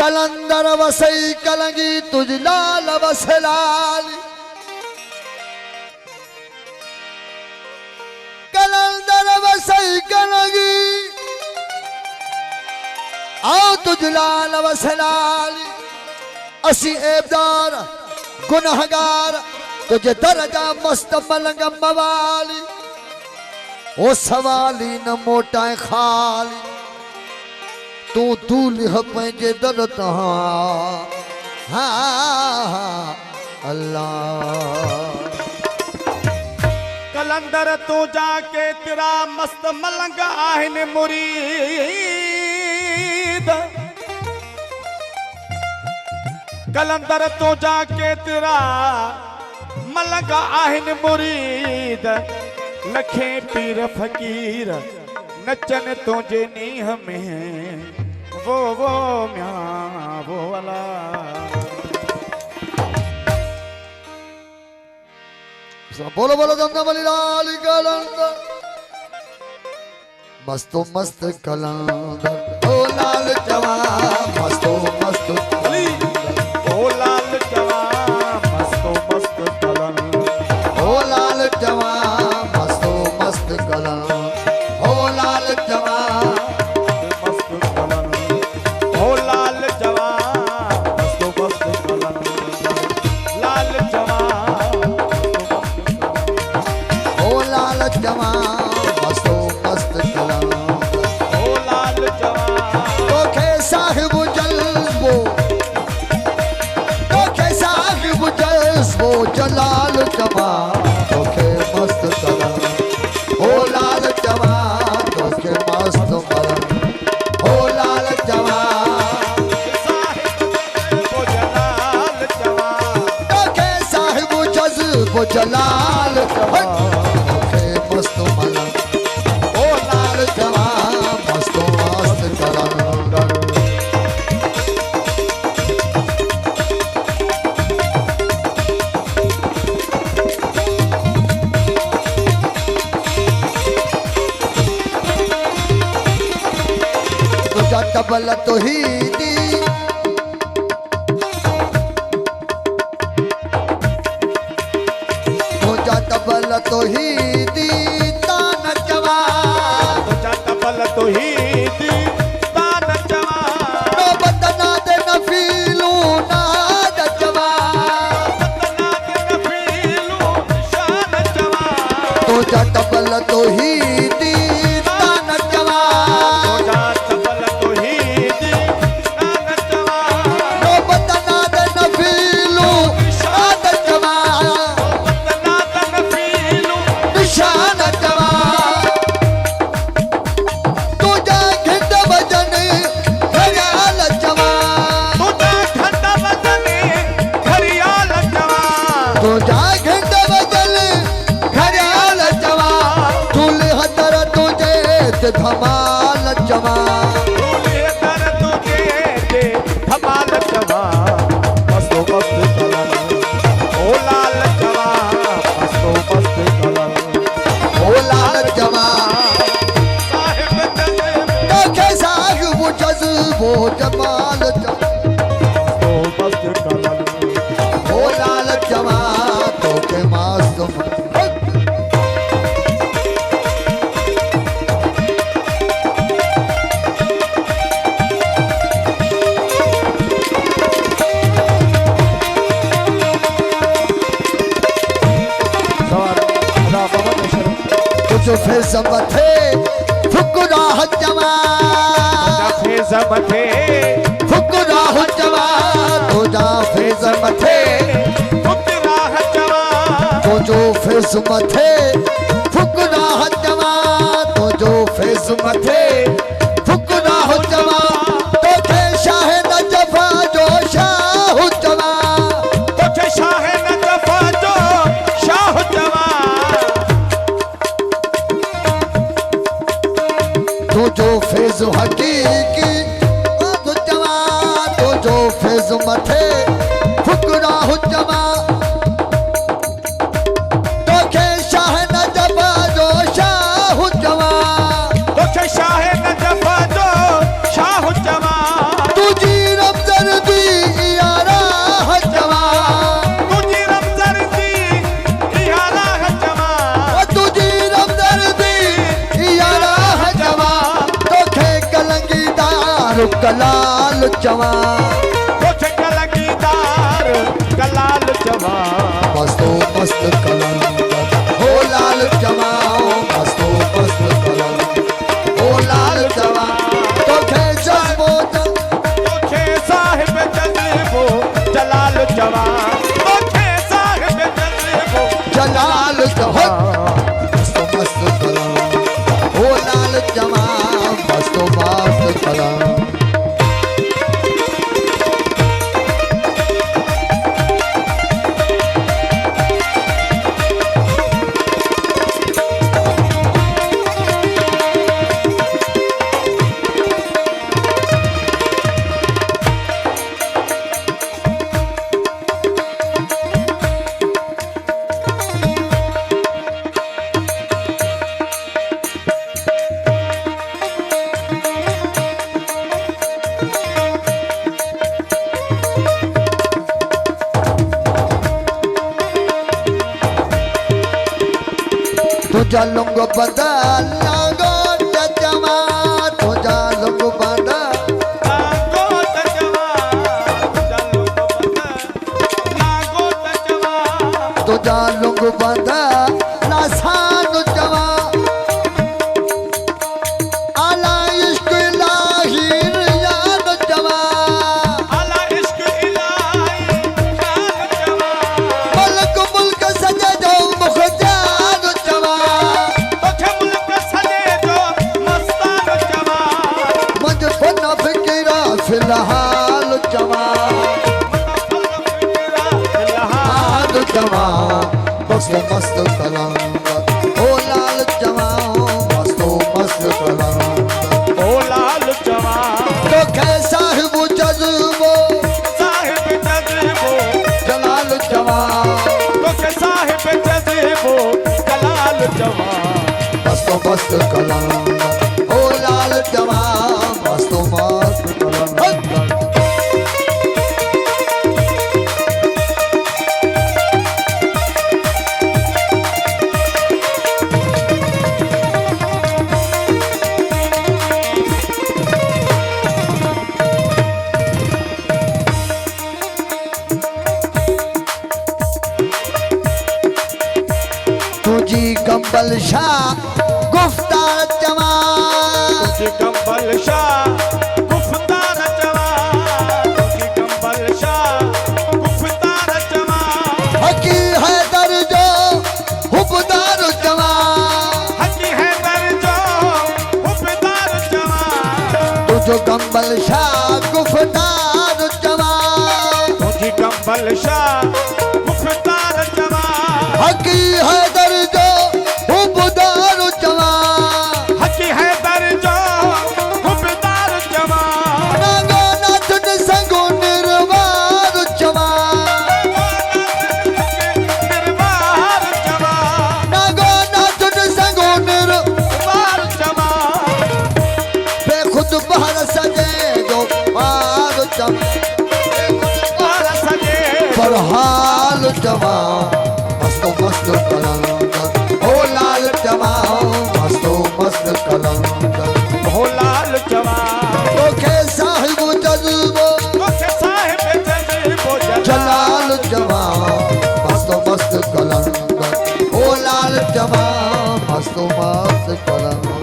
कलंदर वसई कलंगी तुझ लाल बस लाल कलंदर वसई कलंगी आओ तुझ लाल बस लाल असी एबदार गुनहगार तुझे दर्जा मस्त मलंग मवाली ओ सवाली न मोटा खाली तू दूल्ह पंहिंजे दर तहां हाँ अल्लाह कलंदर तू जाके तेरा मस्त मलंग आहिन मुरीद कलंदर तू जाके तेरा मलंग आहिन मुरीद लखे पीर फकीर नचन तुझे नीह में वो म्या वो वाला बोलो बोलो दमदम वाली लाल कलंदर मस्तो मस्त कलंदर ओ लाल जवान मस्तो मस्त ओ लाल जवान मस्तो मस्त कलंदर ओ लाल जवान मस्तो मस्त कलंदर ओ लाल जवान जलाल जवान तोखे मस्त कलम ओ लाल जवान तोखे मस्त कलम ओ लाल जवान वो जलाल जवान तोखे साहिब जज्ब जलाल जवान तोखे मस्त मलम ओ लाल जवान मस्त मस्त कलम तबला तो ही दी तुझा तबला तो ही दी तान जवान तुझा तबला तो ही दी तान जवान नो बतना दे नफीलू नाद जवान बतना दे नफीलू शान जवान तुझा तबला तो ही दी तान जवान धमाल जवान तर तुझे धमाल जवान मस्तो मस्त कलम ओ लाल जवान मस्तो मस्त कलम ओ लाल जवान साहिब तोखे साहिब जज्बो जमाल मस्तो मस्त कलम ओ लाल जवान तोखे मस्त जो फेज़ मथे फुकराह जवान फेज़ मथे फुकराह जवान तुझा फेज़ मथे फुकराह जवान तुझो फेज़ मथे फुकराह जवान तुझो फेज़ मथे फुकराह जवान तोखे शाह नजफा जो शाह जवान तोखे शाह नजफा जो शाह जवान तुझो फेज़ हकीकी जवान तुझो फेज़ मथे फुकराह जवान तोखे शाह नजफा जो शाह जवान तोखे शाह नजफा जो शाह जवान तुझी रमज़ कलाल जवान कुछ कलगीदार कलाल जवान मस्तो मस्त कलंदर हो लाल जवान मस्तो मस्त कलंदर हो लाल जवान तो खे जज्बो तोखे साहिब जज्बो जलाल जवान तोखे साहिब जज्बो जलाल जवान मस्तो मस्त कलंदर हो लाल जवान मस्तो मस्त कलंदर तुझा लुंग बंदा लागो जमा तुझा लुंग बंदा लागो तजवा जलो बंदा लागो तजवा तुझा लुंग बंदा लासान जमा आला इश्क इलाही याद जमा आला इश्क इलाही शान जवा मलक मुल्क सजे जो मुखजान जमा तोखे मुल्क सजे जो मस्तान जवा मुझ फन फिकिरा फिलहाल जमा हाल जमा मस्त मस्त कलंदर ओ लाल जमा मस्तो मस्त कलंदर ओ लाल जवान तो खे साहिब जज्बो साहिब जज्बो जलाल जमा तोखे साहिब जज्बो जलाल जवान मस्तो मस्त कलंदर ओ लाल जमा मस्तो मस्त कलंदर तुझी कंबल शाह गुफ्तार जमा तुझी कंबल शाह गुफ्तार जवान तुझी कंबल शाह गुफ्तार जवान हकी है दर्जो हुबदार जमा हकी है दर्जो हुबदार जवान तुझो कंबल शाह गुफ्तार जमा तुझी कंबल शाह गुफ्तार जवान हकी है दर्जो हुबदार जमा हकी है दर्जो हुबदार जवान नागो नाथन संगो निर्वार जमा निर्वार जवान नागो नाथन संगो निर्वार जवान बेखुद बहर सजे जो मार जमा और सजे पर हाल जमा मस्तो मस्त कलंदर ओ लाल जमा मस्तो मस्त कलंदर हो लाल जवान तो खे साहिब जज्बो तोखे साहिब जज्बो जलाल जमा मस्तो मस्त कलंदर ओ लाल जमा मस्तो मस्त कलंदर